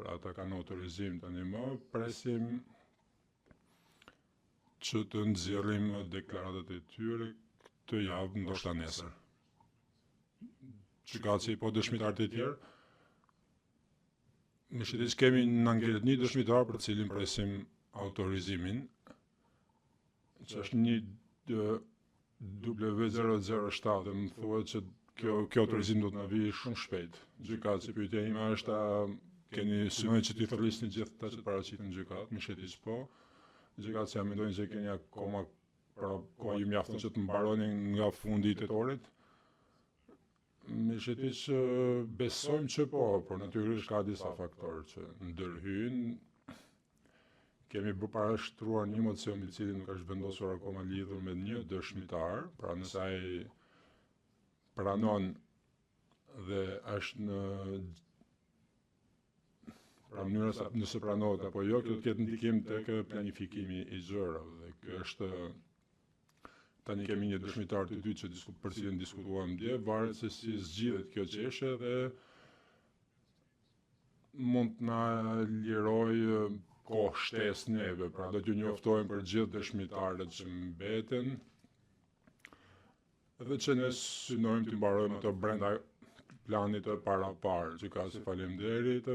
pra ata kanë autorizim tani më, presim që të nxjerrim deklaratat e tyre këtë javë, ndoshta nesër. Gjykatësi po dëshmitarët e tjerë, me shqetis kemi në anketë një dëshmitar për cilin presim autorizimin, që është një W007, më thuhet që kjo autorizim do të na vijë shumë shpejt. Gjykatësi, pyetja ime është keni synojnë që t'i thërrisni gjithë ata që të paraqiten në gjykatë, më shqetis po. Gjykatësi ja mendojnë që keni akoma kohë ju mjafton që të mbaroni nga fundi i tetorit. Me shqetis besojmë që po, por natyrisht ka disa faktorë që ndërhyjnë. Kemi parashtruar një mocion i cili nuk është vendosur akoma lidhur me një dëshmitar, pra nëse ai pranon dhe është në pra mënyra nëse pranohet apo jo, kjo do të ketë ndikim tek planifikimi i zërave dhe kjo është tani kemi një dëshmitar të dytë që për cilin diskutuam dje, varet se si zgjidhet kjo çështje dhe mund të na liroj kohë shtesë neve, pra do t'ju njoftojmë për gjithë dëshmitarët që mbeten dhe që ne synojmë të mbarojmë ato brenda planit të parapar. Gjykatësi faleminderit,